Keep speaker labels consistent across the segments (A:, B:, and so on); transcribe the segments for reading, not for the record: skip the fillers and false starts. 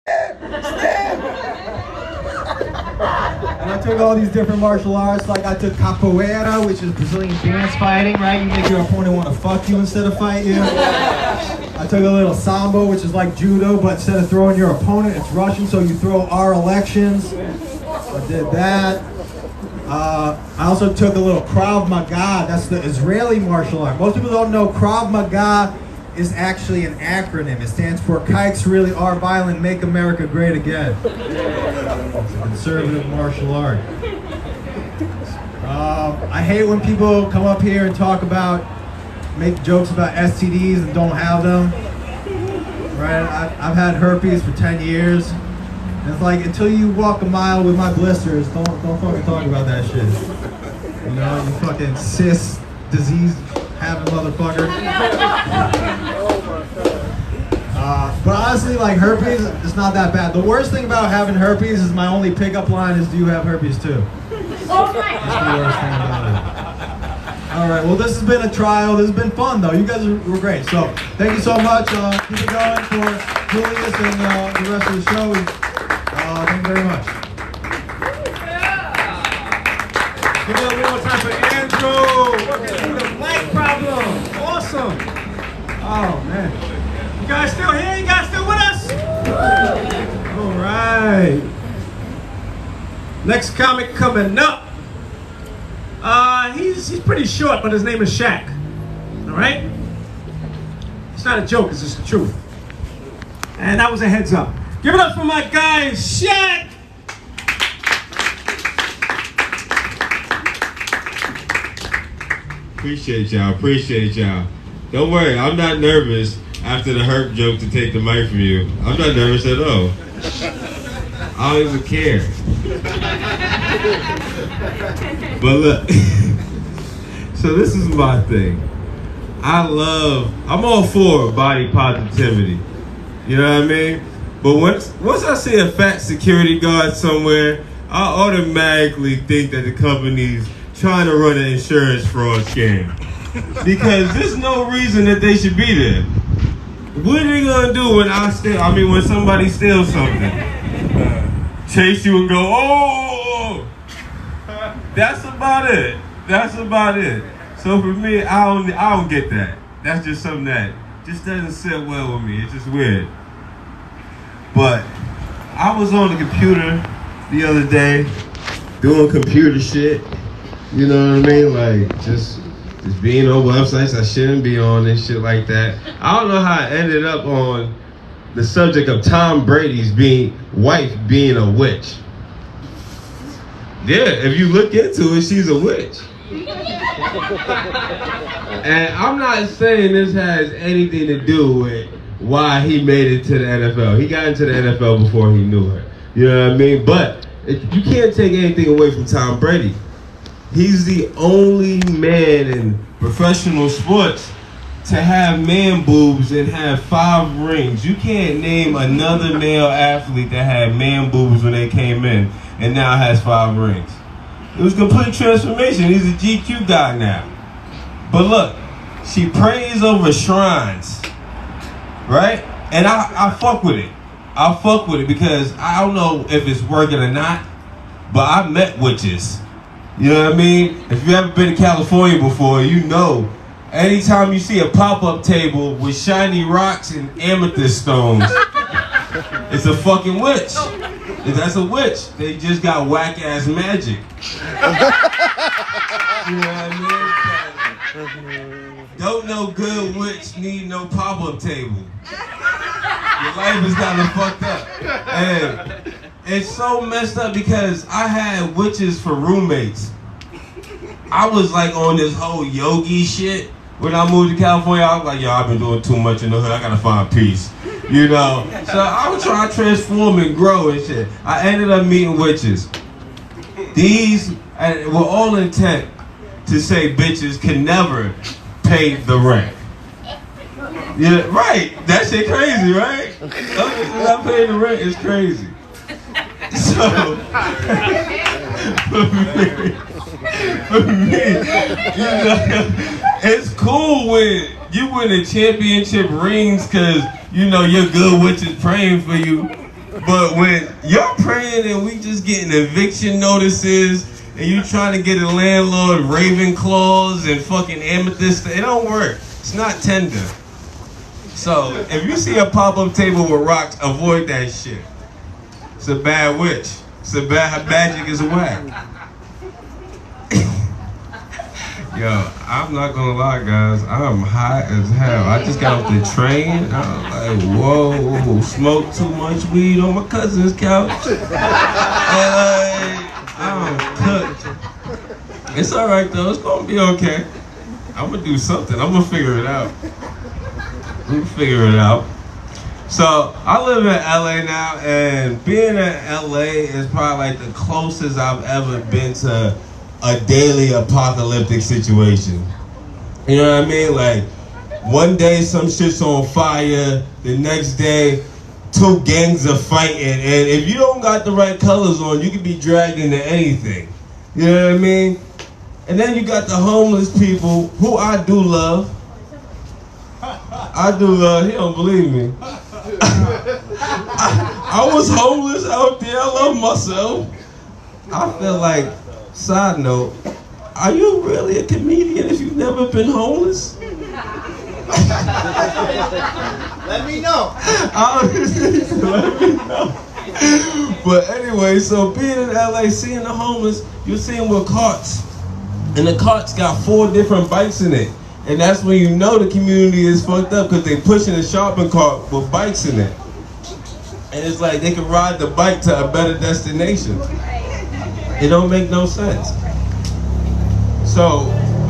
A: And I took all these different martial arts, like I took capoeira, which is Brazilian dance fighting, right? You make your opponent want to fuck you instead of fight you. I took a little sambo, which is like judo, but instead of throwing your opponent, it's Russian, so you throw our elections. I did that. I also took a little Krav Maga. That's the Israeli martial art. Most people don't know Krav Maga is actually an acronym. It stands for Kikes Really Are Violent, Make America Great Again. It's a conservative martial art. I hate when people come up here and make jokes about STDs and don't have them. Right? I've had herpes for 10 years. And it's like, until you walk a mile with my blisters, don't fucking talk about that shit. You know, you fucking cis disease having motherfucker. But honestly, like herpes, it's not that bad. The worst thing about having herpes is my only pickup line is, do you have herpes too? That's the worst thing about it. All right, well this has been a trial. This has been fun though. You guys were great. So thank you so much. Keep it going for Julius and the rest of the show. Thank you very much.
B: Give it one more time for Andrew. Working through the mic problem. Awesome. Oh man. You guys still here? You guys still with us? All right. Next comic coming up. He's pretty short, but his name is Shaq. All right? It's not a joke, it's just the truth. And that was a heads up. Give it up for my guy, Shaq!
C: Appreciate y'all. Don't worry, I'm not nervous after the herp joke to take the mic from you. I'm not nervous at all. I don't even care. But look, so this is my thing. I'm all for body positivity. You know what I mean? But once I see a fat security guard somewhere, I automatically think that the company's trying to run an insurance fraud scam. Because there's no reason that they should be there. What are they gonna do when somebody steals something? Chase you and go, oh! That's about it. So for me, I don't get that. That's just something that just doesn't sit well with me. It's just weird. But I was on the computer the other day doing computer shit. You know what I mean? Like just being on websites I shouldn't be on and shit like that. I don't know how I ended up on the subject of Tom Brady's wife being a witch. Yeah, if you look into it, she's a witch. And I'm not saying this has anything to do with why he made it to the NFL. He got into the NFL before he knew her. You know what I mean? But you can't take anything away from Tom Brady. He's the only man in professional sports to have man boobs and have 5 rings. You can't name another male athlete that had man boobs when they came in and now has 5 rings. It was a complete transformation. He's a GQ guy now. But look, she prays over shrines, right? And I fuck with it. I fuck with it because I don't know if it's working or not, but I met witches. You know what I mean? If you've ever been to California before, you know, anytime you see a pop-up table with shiny rocks and amethyst stones, it's a fucking witch. That's a witch. They just got whack-ass magic. You know what I mean? Don't no good witch need no pop-up table. Your life is kind of fucked up. And it's so messed up because I had witches for roommates. I was like on this whole yogi shit. When I moved to California, I was like, yo, I've been doing too much in the hood. I gotta find peace. You know? So I was trying to transform and grow and shit. I ended up meeting witches. These were all intent to say bitches can never pay the rent. Yeah, right. That shit crazy, right? Not paying the rent is crazy. So, for me, you know, it's cool when you win the championship rings because, you know, your good witch is praying for you. But when you're praying and we just getting eviction notices and you trying to get a landlord Ravenclaws and fucking amethyst, it don't work. It's not tender. So if you see a pop-up table with rocks, avoid that shit. It's a bad witch. It's a bad magic is whack. Yo, I'm not gonna lie, guys. I'm high as hell. I just got off the train. I'm like, whoa, smoked too much weed on my cousin's couch. And I'm cooked. It's all right though. It's gonna be okay. I'm gonna do something. I'm gonna figure it out. So I live in LA now, and being in LA is probably like the closest I've ever been to a daily apocalyptic situation. You know what I mean? Like, one day some shit's on fire, the next day 2 gangs are fighting, and if you don't got the right colors on, you could be dragged into anything. You know what I mean? And then you got the homeless people, who I do love. He don't believe me. I was homeless out there, I love myself. I feel like, side note, are you really a comedian if you've never been homeless?
A: Let me know.
C: Let me know. But anyway, so being in LA, seeing the homeless, you're seeing with carts. And the carts got 4 different bikes in it. And that's when you know the community is fucked up, because they pushing a shopping cart with bikes in it. And it's like they can ride the bike to a better destination. It don't make no sense. So,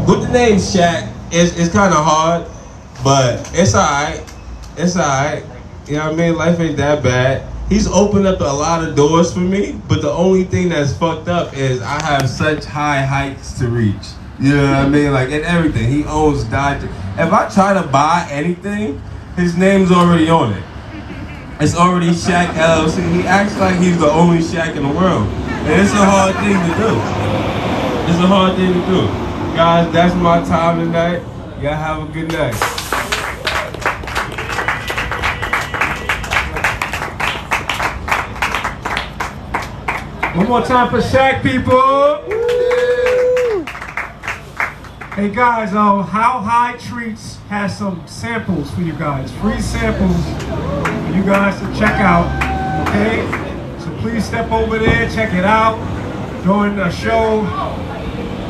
C: with the name Shaq, it's kind of hard, but it's alright. It's alright. You know what I mean? Life ain't that bad. He's opened up a lot of doors for me, but the only thing that's fucked up is I have such high heights to reach. You know what I mean? Like, in everything. He owns Dodge. If I try to buy anything, his name's already on it. It's already Shaq LLC. He acts like he's the only Shaq in the world. And it's a hard thing to do. It's a hard thing to do. Guys, that's my time tonight. Y'all have a good night.
B: One more time for Shaq, people. Hey guys, How High Treats has some samples for you guys. Free samples for you guys to check out. Okay? So please step over there, check it out during the show.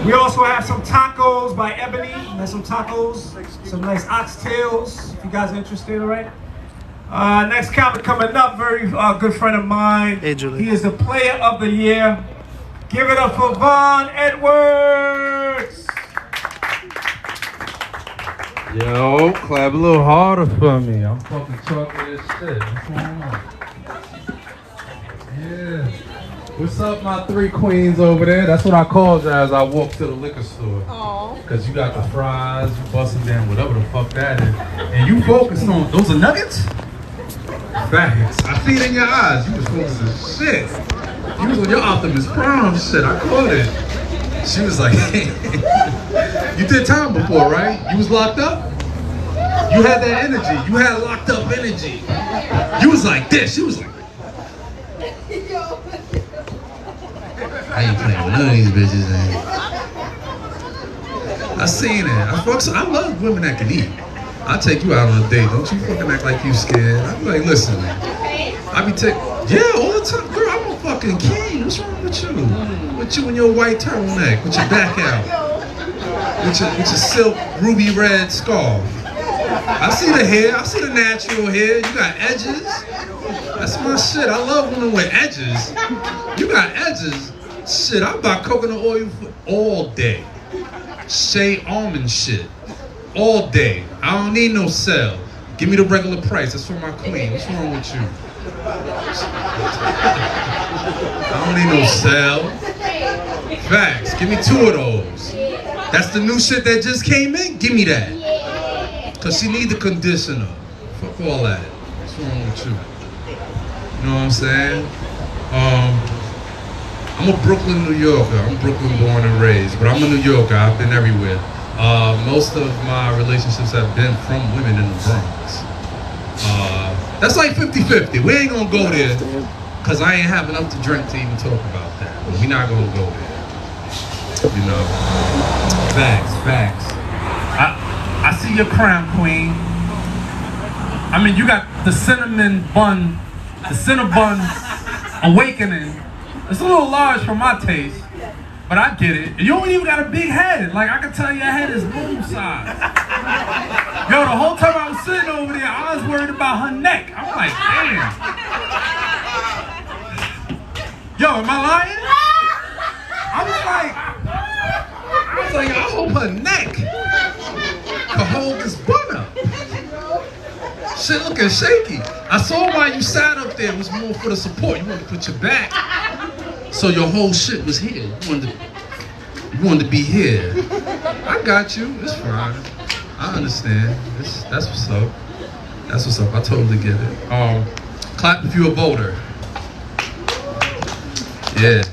B: We also have some tacos by Ebony. That's some tacos, some nice oxtails, if you guys are interested, all right? Next comic coming up, very good friend of mine.
D: Hey, Julius.
B: He is the player of the year. Give it up for Von Edwards.
E: Yo, clap a little harder for me. I'm fucking talking this shit. What's going on? Yeah. What's up, my 3 queens over there? That's what I called you as I walked to the liquor store.
D: Aww.
E: Cause you got the fries, you busting down whatever the fuck that is. And you focused on, those are nuggets? Facts. I see it in your eyes. You was focused on shit. You was on your Optimus Prime shit. I caught it. She was like, you did time before, right? You was locked up? You had that energy. You had locked up energy. You was like this. She was like, I ain't playing with none of these bitches, man. I seen it. I love women that can eat. I'll take you out on a date. Don't you fucking act like you scared. I be like, listen, man. I be yeah, all the time. Girl, I'm a fucking king. What's wrong with you? With you and your white turtleneck, with your back out. With your silk ruby red scarf. I see the hair. I see the natural hair. You got edges. That's my shit. I love women with edges. You got edges. Shit, I buy coconut oil all day. Shea almond shit. All day. I don't need no sale. Give me the regular price. That's for my queen. What's wrong with you? I don't need no sale. Facts. Give me 2 of those. That's the new shit that just came in. Give me that. Cause she need the conditioner. Fuck all that. What's wrong with you? You know what I'm saying? I'm a Brooklyn, New Yorker. I'm Brooklyn born and raised, but I'm a New Yorker. I've been everywhere. Most of my relationships have been from women in the Bronx. That's like 50-50. We ain't gonna go there, cause I ain't have enough to drink to even talk about that. But we not gonna go there. You know.
D: Facts. I see your crown, queen. I mean, you got the cinnamon bun, the Cinnabon awakening. It's a little large for my taste, but I get it. You don't even got a big head. Like, I can tell your head is moon size. Yo, the whole time I was sitting over there, I was worried about her neck. I'm like, damn. Yo, am I lying? I
E: was like, I hope her neck can hold this bun up. Shit looking shaky. I saw why you sat up there. It was more for the support. You wanted to put your back, so your whole shit was here. You wanted to be here. I got you. It's fine. I understand. That's what's up. That's what's up. I totally get it. Clap if you're a voter. Yeah.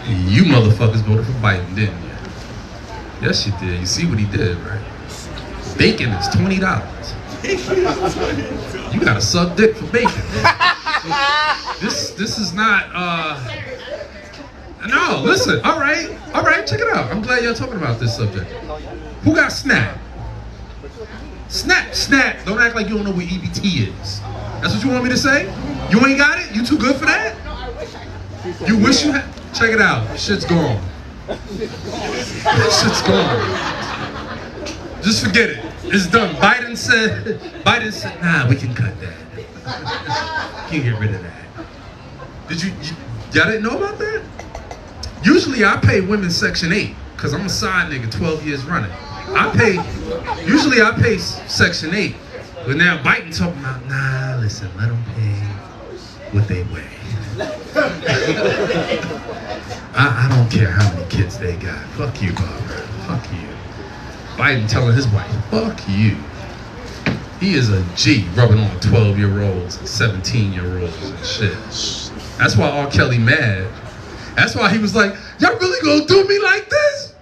E: You motherfuckers voted for Biden, didn't you? Yes, you did. You see what he did, right? Bacon is $20. You gotta suck dick for bacon. This is not, no, listen, all right, check it out. I'm glad y'all talking about this subject. Who got SNAP? Snap. Don't act like you don't know what EBT is. That's what you want me to say? You ain't got it? You too good for that? You wish you had? Check it out. Shit's gone. Shit's gone. Just forget it. It's done. Biden said, nah, we can cut that. Can't get rid of that. Y'all didn't know about that? Usually I pay women Section 8, because I'm a side nigga 12 years running. Usually I pay Section 8. But now Biden talking about, nah, listen, let them pay what they weigh. I don't care how many kids they got. Fuck you, Barbara. Fuck you. Biden telling his wife, fuck you. He is a G rubbing on 12-year-olds and 17-year-olds and shit. That's why R. Kelly mad. That's why he was like, y'all really gonna do me like this?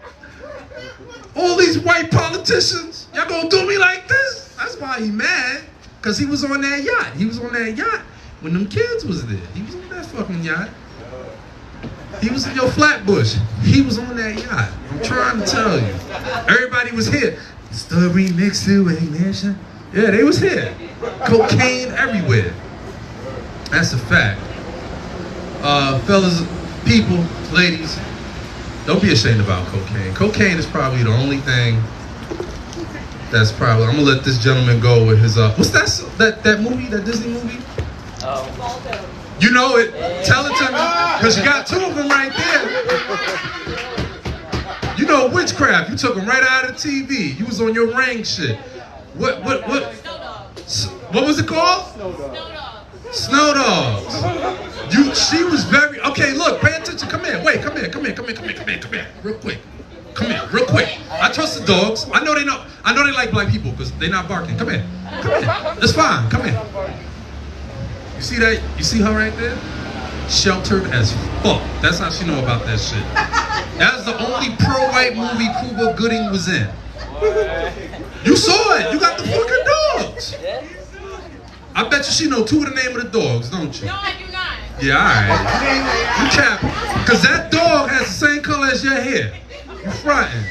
E: All these white politicians, y'all gonna do me like this? That's why he mad, because he was on that yacht. He was on that yacht when them kids was there. He was on that fucking yacht. He was in your Flatbush. He was on that yacht. I'm trying to tell you. Everybody was here. The remix to Ignition. Yeah, they was here. Cocaine everywhere. That's a fact. Fellas, people, ladies, don't be ashamed about cocaine. Cocaine is probably the only thing that's probably, I'm gonna let this gentleman go with his, what's that movie, that Disney movie? You know it. Tell it to me, because you got two of them right there. You know witchcraft. You took them right out of the TV. You was on your ring shit. What was it called? Snow Dogs. She was very, okay, look, pay attention. Come here. Wait, come here. Real quick. Come here, real quick. I trust the dogs. I know they like black people because they're not barking. Come here. That's fine. Come here. You see that? You see her right there? Sheltered as fuck. That's how she know about that shit. That's the only pro-white movie Cuba Gooding was in. You saw it. You got the fucking dogs. I bet you she know two of the name of the dogs, don't you?
F: No, I do not.
E: Yeah, all right. You cap. Because that dog has the same color as your hair. You fronting.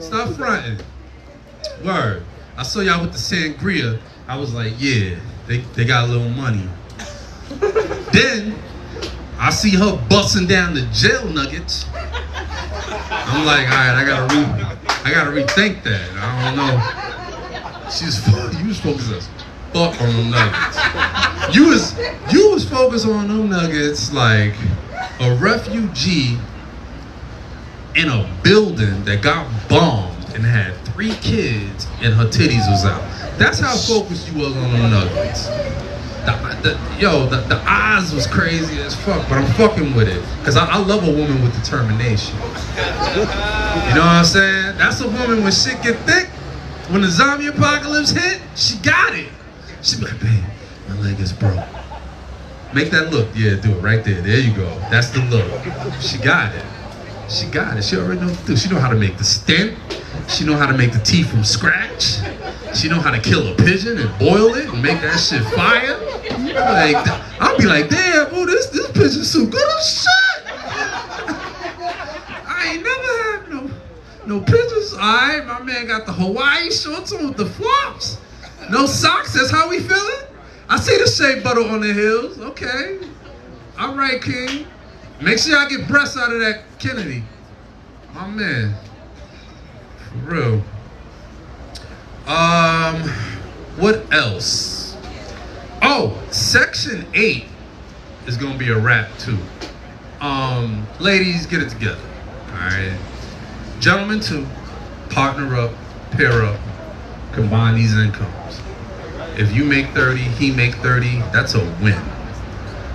E: Stop fronting. Word. I saw y'all with the sangria. I was like, yeah, they got a little money. Then I see her busting down the jail nuggets. I'm like, all right, I gotta rethink that. I don't know. You was focused as fuck on them nuggets. You was focused on them nuggets like a refugee in a building that got bombed and had 3 kids and her titties was out. That's how focused you was on them nuggets. The eyes was crazy as fuck, but I'm fucking with it. Because I love a woman with determination. You know what I'm saying? That's a woman when shit get thick, when the zombie apocalypse hit, she got it. She be like, babe, my leg is broke. Make that look. Yeah, do it right there. There you go. That's the look. She got it. She already know what to do. She know how to make the stent. She know how to make the tea from scratch. She know how to kill a pigeon and boil it and make that shit fire. Like, I'll be like, damn, boo, this picture's so good as shit. I ain't never had no pictures. All right, my man got the Hawaii shorts on with the flops. No socks, that's how we feeling? I see the shea butter on the heels, okay. All right, King. Make sure I get breasts out of that Kennedy. My man. For real. What else? Oh, Section 8 is gonna be a wrap too. Ladies, get it together. Alright. Gentlemen too, partner up, pair up, combine these incomes. If you make 30, he make 30, that's a win.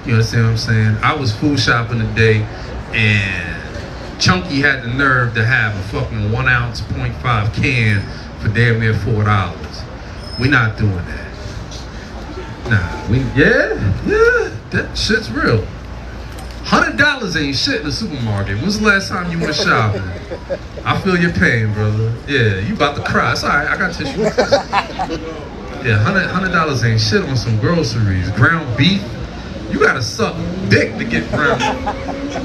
E: You understand what I'm saying? I was food shopping today and Chunky had the nerve to have a fucking 1 ounce, 0.5 can for damn near $4. We not doing that. Nah, yeah, that shit's real. $100 ain't shit in the supermarket. When's the last time you went shopping? I feel your pain, brother. Yeah, you about to cry. It's all right, I got tissue. Yeah, $100 ain't shit on some groceries. Ground beef, you gotta suck dick to get ground.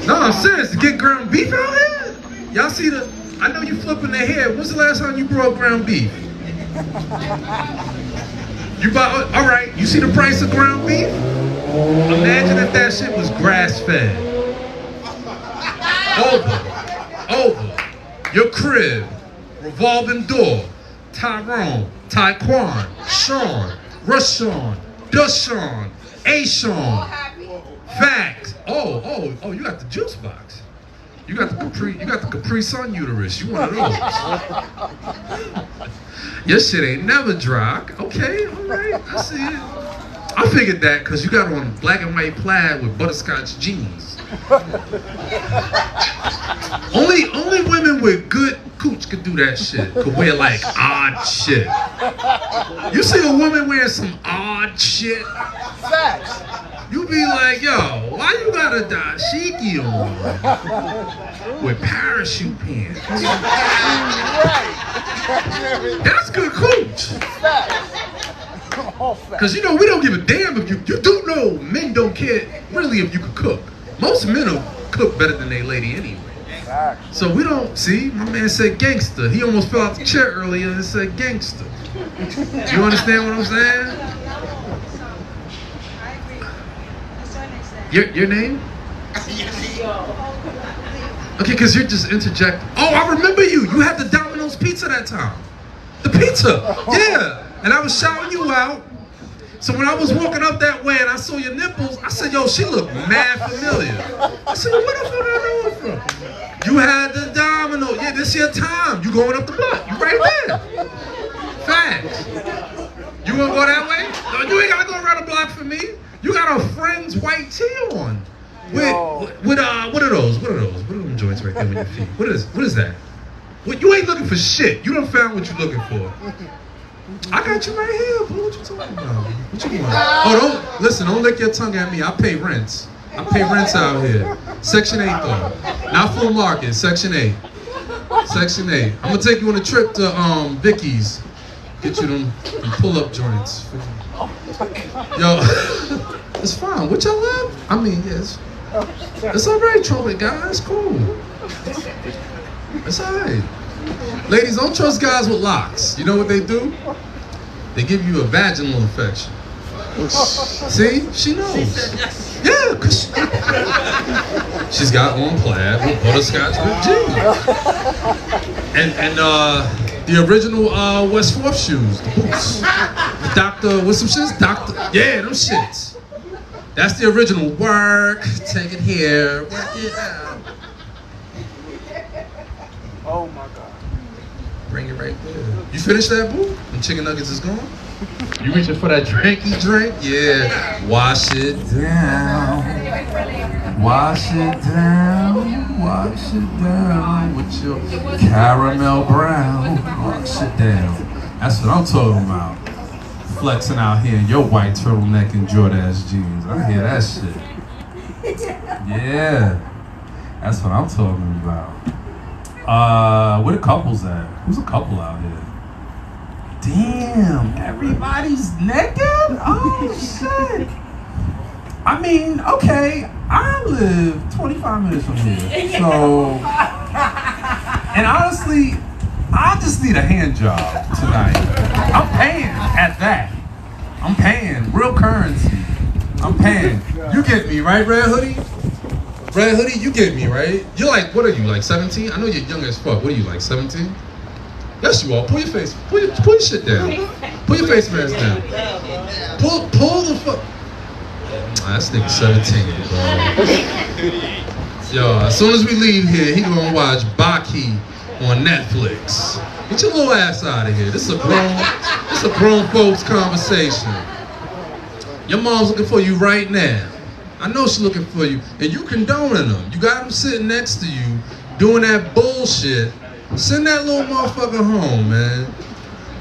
E: No, I'm serious, to get ground beef out here? Y'all see I know you flipping their hair. When's the last time you brought ground beef? You bought, all right, you see the price of ground beef? Imagine if that shit was grass-fed. Over. Your crib, revolving door, Tyrone, Taekwon, Sean, Rashawn, Deshawn, A-Sean, Facts. Oh, you got the juice box. You got the Capri Sun uterus. You one of those. Your shit ain't never dry. Okay, all right, I see it. I figured that because you got on black and white plaid with butterscotch jeans. Only women with good cooch could do that shit. Could wear like odd shit. You see a woman wearing some odd shit? Facts. You be like, yo, why you got a dashiki on with parachute pants? That's good cooch. Because you know, we don't give a damn if you do know men don't care really if you can cook. Most men will cook better than they lady anyway. So we don't, see, my man said gangster. He almost fell out the chair earlier and said gangster. You understand what I'm saying? Your name? Okay, because you're just interjecting. Oh, I remember you. You had the Domino's pizza that time. The pizza, yeah. And I was shouting you out. So when I was walking up that way and I saw your nipples, I said, yo, she looked mad familiar. I said, where the fuck did I know her from? You had the Domino. Yeah, this your time. You going up the block. You right there. Facts. You wanna go that way? No, you ain't gotta go around the block for me. You got a friend's white tee on. What are those? What are them joints right there on your feet? What is that? What, you ain't looking for shit. You done found what you're looking for. I got you right here, boo. What you talking about? What you want? Oh, don't lick your tongue at me. I pay rents. I pay rents out here. Section 8 though. Not full market, Section 8. Section 8. I'm gonna take you on a trip to Vicky's. Get you them pull-up joints. Yo, it's fine. What y'all love? I mean, yes. It's alright, trumpet guy. It's cool. It's alright. Ladies, don't trust guys with locks. You know what they do? They give you a vaginal infection. See? She knows. Yeah, because she's got on plaid with butterscotch with jeans. And the original West 4th shoes, the boots. The Dr. What's some shits? Yeah, them shits. That's the original. Work, take it here, work it out.
F: Oh my God.
E: Bring it right there. You finished that, boo? And chicken nuggets is gone? You reaching for that drinky drink? Yeah. Wash it down. Wash it down. Wash it down with your caramel brown. Wash it down. That's what I'm talking about. Flexing out here in your white turtleneck and Jordache jeans. I hear that shit. Yeah. That's what I'm talking about. Where the couples at? Who's a couple out here? Damn, everybody's naked? Oh shit.
D: I mean, okay, I live 25 minutes from here, so, and honestly, I just need a hand job tonight. I'm paying at that. I'm paying real currency. I'm paying. You get me, right, Red Hoodie? Red Hoodie, you get me, right? You're like, what are you, like 17? I know you're young as fuck. What are you, like 17? Yes, you are. Pull your face. Pull your shit down. Pull your face mask down. Pull the fuck. This nigga 17, bro. Yo, as soon as we leave here, he gonna watch Baki on Netflix. Get your little ass out of here. This is a grown folks conversation. Your mom's looking for you right now. I know she's looking for you, and you condoning them. You got them sitting next to you, doing that bullshit. Send that little motherfucker home, man.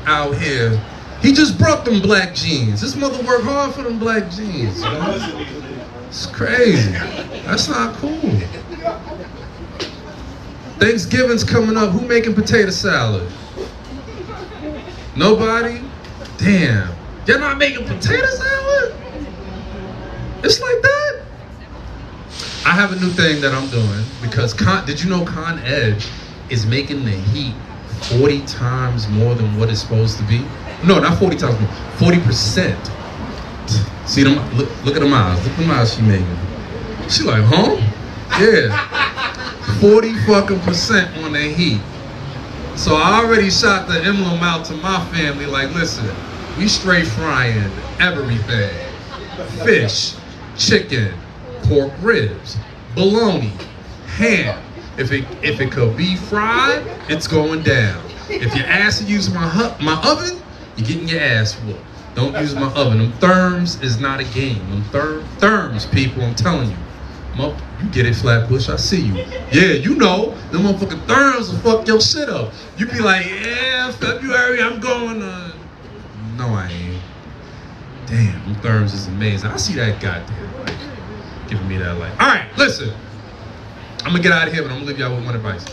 D: Out here. He just brought them black jeans. This mother worked hard for them black jeans. Man. It's crazy. That's not cool. Thanksgiving's coming up. Who making potato salad? Nobody? Damn. You're not making potato salad? It's like that? I have a new thing that I'm doing because did you know Con Edge is making the heat 40 times more than what it's supposed to be? No, not 40 times more, 40%. See them, look at the miles. Look at the miles she making. She like, huh? Yeah. 40 fucking percent on the heat. So I already shot the emblem out to my family like, listen, we straight frying everything. Fish, chicken, pork ribs, bologna, ham. If it could be fried, it's going down. If you ask to use my oven, you're getting your ass whooped. Don't use my oven. Them therms is not a game. Them therms, people, I'm telling you. You get it, Flatbush, I see you. Yeah, you know, them motherfucking therms will fuck your shit up. You be like, yeah, February, I'm going to... No, I ain't. Damn, them therms is amazing. I see that goddamn light giving me that light. All right, listen. I'm gonna get out of here, but I'm gonna leave y'all with one advice,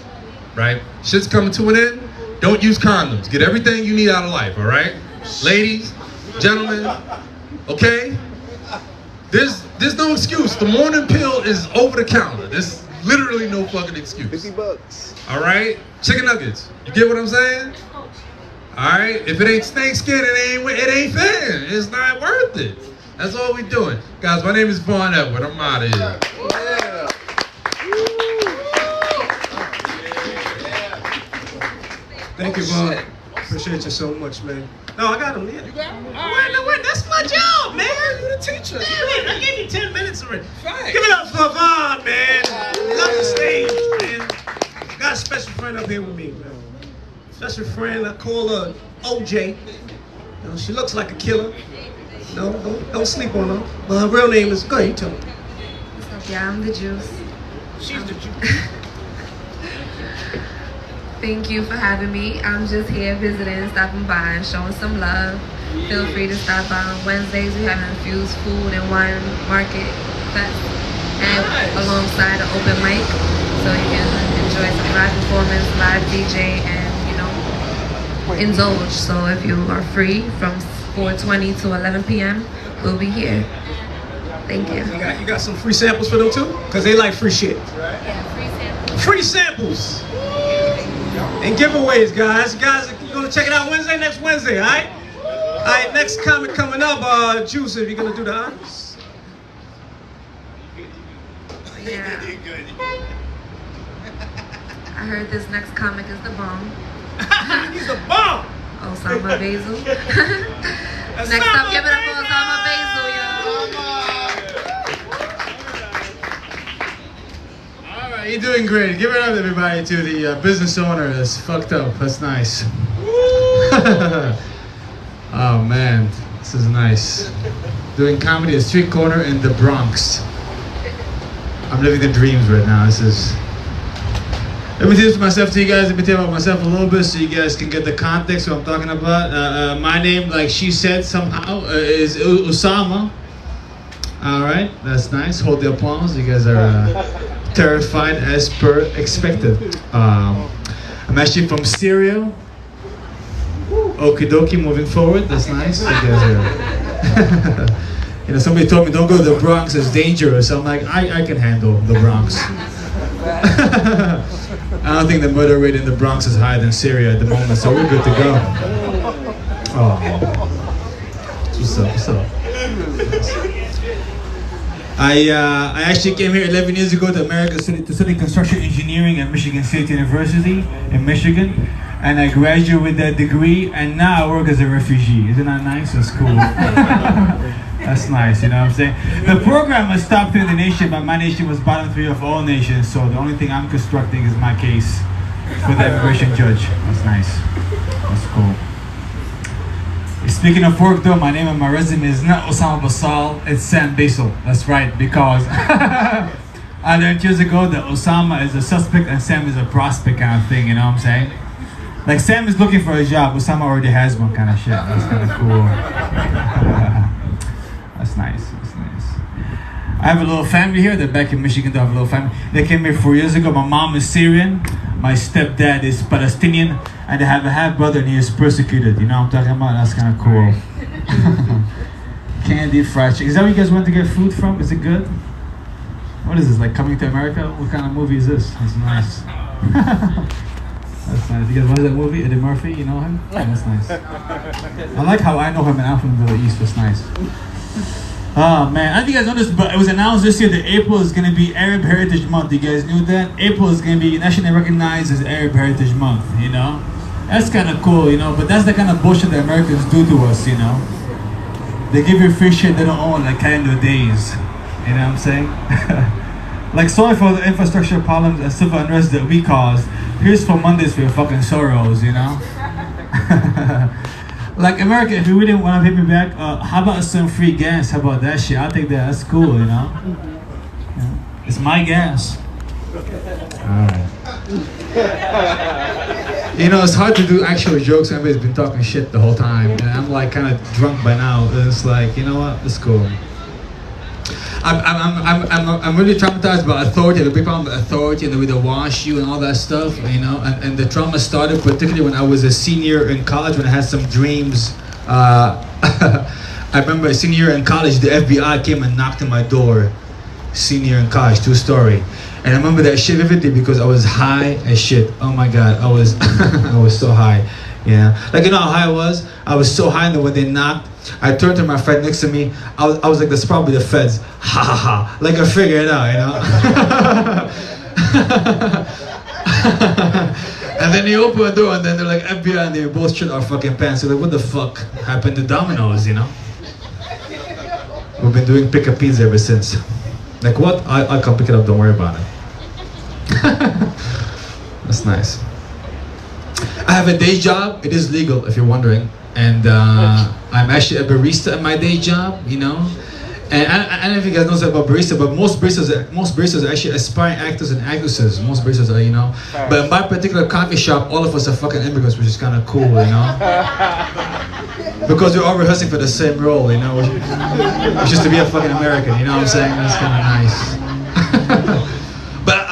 D: right? Shit's coming to an end. Don't use condoms. Get everything you need out of life, all right? Ladies, gentlemen, okay? There's no excuse. The morning pill is over the counter. There's literally no fucking excuse.
F: $50.
D: All right? Chicken nuggets. You get what I'm saying? All right? If it ain't snake skin, it ain't fair. It's not worth it. That's all we doing. Guys, my name is Vaughn Edward. I'm out of here.
F: Yeah.
B: Thank you, Vaughn. Appreciate you so much, man. No, I got him. Yeah. You got him? Wait, that's my job, man. You the teacher. Damn it, I gave you 10 minutes already. Right. Give it up for Vaughn, man. Love the stage, man. Got a special friend up here with me, man. Special friend, I call her OJ. You know, she looks like a killer. No, don't sleep on her. But her real name is, go ahead, you tell me.
G: What's up, yeah, I'm the juice.
B: She's the juice.
G: Thank you for having me. I'm just here visiting, stopping by, and showing some love. Feel free to stop by on Wednesdays. We have an infused food and wine market fest, and alongside an open mic, so you can enjoy some live performance, live DJ, and indulge. So if you are free from 4:20 to 11 p.m., we'll be here. Thank you.
B: You got some free samples for them too? Because they like free shit.
G: Yeah, free samples.
B: Free samples. And giveaways, guys. Guys, you're gonna check it out next Wednesday, all right? All right, next comic coming up, Juice, if you're gonna do the honors.
G: Yeah. I heard this next comic is the bomb.
B: He's the bomb.
G: Osama Basil. Next up, give it up for Osama Basil, y'all.
A: Alright, you're doing great. Give it up, everybody, to the business owner. That's fucked up. That's nice. Oh, man. This is nice. Doing comedy at Street Corner in the Bronx. I'm living the dreams right now. This is... Let me introduce myself to you guys. Let me tell you about myself a little bit so you guys can get the context of what I'm talking about. My name, like she said somehow, is Osama. Alright, that's nice. Hold the applause. You guys are terrified as per expected. I'm actually from Syria. Okie dokie, moving forward. That's nice. You guys are You know, somebody told me don't go to the Bronx, it's dangerous. I'm like, I can handle the Bronx. I don't think the murder rate in the Bronx is higher than Syria at the moment, so we're good to go. Oh, what's up? What's up? I actually came here 11 years ago to America to study construction engineering at Michigan State University in Michigan, and I graduated with that degree, and now I work as a refugee. Isn't that nice? That's cool. That's nice, you know what I'm saying? The program was top 3 in the nation, but my nation was bottom 3 of all nations, so the only thing I'm constructing is my case for the immigration judge. That's nice. That's cool. Speaking of work though, my name on my resume is not Osama Basal, it's Sam Basil. That's right, because I learned years ago that Osama is a suspect and Sam is a prospect kind of thing, you know what I'm saying? Like Sam is looking for a job, Osama already has one kind of shit. That's kind of cool. That's nice, that's nice. I have a little family here, they're back in Michigan, they have a little family. They came here 4 years ago, my mom is Syrian, my stepdad is Palestinian, and I have a half-brother and he is persecuted. You know what I'm talking about? That's kind of cool. Candy, fried chicken. Is that where you guys went to get food from? Is it good? What is this, like Coming to America? What kind of movie is this? That's nice. That's nice. You guys watch that movie? Eddie Murphy, you know him? Yeah, that's nice. I like how I know him and I'm from the Middle East. That's nice. Oh man, I think you guys know this, but it was announced this year that April is going to be Arab Heritage Month. You guys knew that? April is going to be nationally recognized as Arab Heritage Month, you know? That's kind of cool, you know, but that's the kind of bullshit that Americans do to us, you know? They give you free shit they don't own, like calendar days. You know what I'm saying? Like, sorry for the infrastructure problems and civil unrest that we caused. Here's for Mondays for your fucking sorrows, you know? Like, America, if you really want to pay me back, how about some free gas? How about that shit? I'll take that. That's cool, you know? Yeah. It's my gas. Alright. You know, it's hard to do actual jokes. Everybody's been talking shit the whole time. And I'm like kind of drunk by now. It's like, you know what? It's cool. I'm really traumatized about authority, the big problem with authority and the way they wash you and all that stuff, you know, and the trauma started particularly when I was a senior in college, when I had some dreams. I remember a senior in college, the FBI came and knocked on my door. Senior in college, true story. And I remember that shit vividly because I was high as shit. Oh my God, I was I was so high. Yeah, like, you know how high I was? I was so high that when they knocked, I turned to my friend next to me. I was like, that's probably the feds. Ha ha ha. Like, I figured it out, you know? And then they open the door and then they're like, FBI, and they both shit our fucking pants. So like, what the fuck happened to Domino's, you know? We've been doing pick-up pizza ever since. Like, what? I'll come pick it up, don't worry about it. That's nice. I have a day job. It is legal, if you're wondering. And I'm actually a barista at my day job, you know. And I don't know if you guys know about barista, but most baristas are actually aspiring actors and actresses. Most baristas are, you know. But in my particular coffee shop, all of us are fucking immigrants, which is kind of cool, you know. Because we're all rehearsing for the same role, you know. Which is to be a fucking American, you know what I'm saying? That's kind of nice. But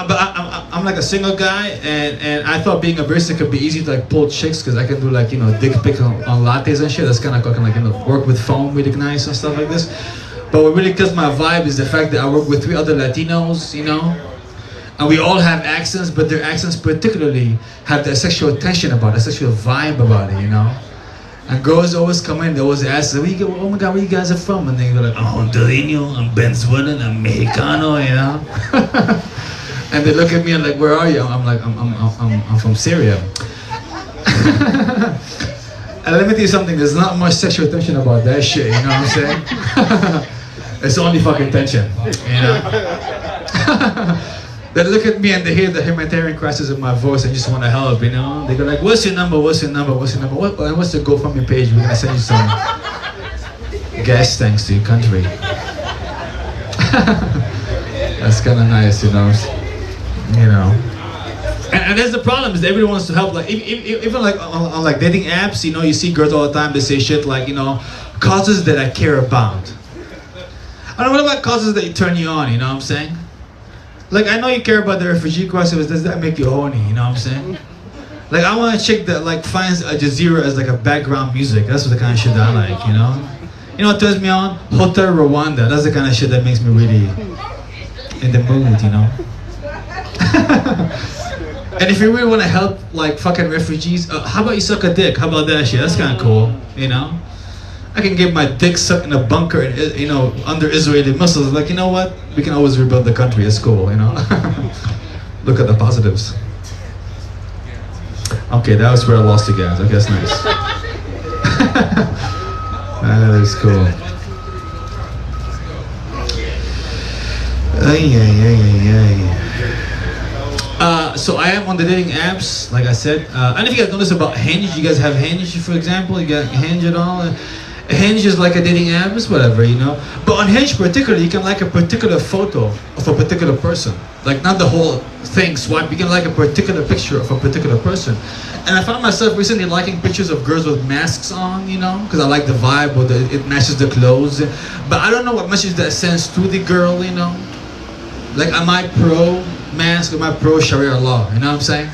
A: I'm like a single guy, and I thought being a barista could be easy to like pull chicks because I can do like, you know, dick pic on lattes and shit. That's kind of like, you know, work with foam really nice and stuff like this. But what really kills my vibe is the fact that I work with 3 other Latinos, you know, and we all have accents, but their accents particularly have that sexual tension about it, a sexual vibe about it, you know. And girls always come in, they always ask, oh my God, where you guys are from? And they're like, I'm Hondureño, I'm Venezuelan, I'm Mexicano, you know. And they look at me and like, where are you? I'm like, I'm from Syria. And let me tell you something, there's not much sexual tension about that shit, you know what I'm saying? It's only fucking tension, you know? They look at me and they hear the humanitarian crisis in my voice and just want to help, you know? They go like, what's your number, what's your number, what's your number? What's the GoFundMe page? We're gonna send you some gas tanks to your country. That's kind of nice, you know? You know. And that's the problem, is that everyone wants to help. Like even like on like dating apps, you know, you see girls all the time. They say shit like, you know, causes that I care about. I don't know, what about causes that turn you on? You know what I'm saying? Like, I know you care about the refugee crisis. Does that make you horny? You know what I'm saying? Like, I want a chick that like finds Al Jazeera as like a background music. That's the kind of shit that I like. You know? You know what turns me on? Hotel Rwanda. That's the kind of shit that makes me really in the mood, you know? And if you really want to help, like, fucking refugees, how about you suck a dick? How about that shit? That's kind of cool, you know? I can get my dick sucked in a bunker, you know, under Israeli missiles. Like, you know what? We can always rebuild the country. It's cool, you know? Look at the positives. Okay, that was where I lost you guys. Okay, that's nice. That is cool. So I am on the dating apps, like I said. I don't know if you guys notice about Hinge. You guys have Hinge, for example. You got Hinge and all. Hinge is like a dating app, it's whatever, you know. But on Hinge particularly, you can like a particular photo of a particular person. Like not the whole thing swipe, you can like a particular picture of a particular person. And I found myself recently liking pictures of girls with masks on, you know, because I like the vibe or it matches the clothes. But I don't know what message that sends to the girl, you know. Like, am I pro mask or am I pro Sharia law? You know what I'm saying?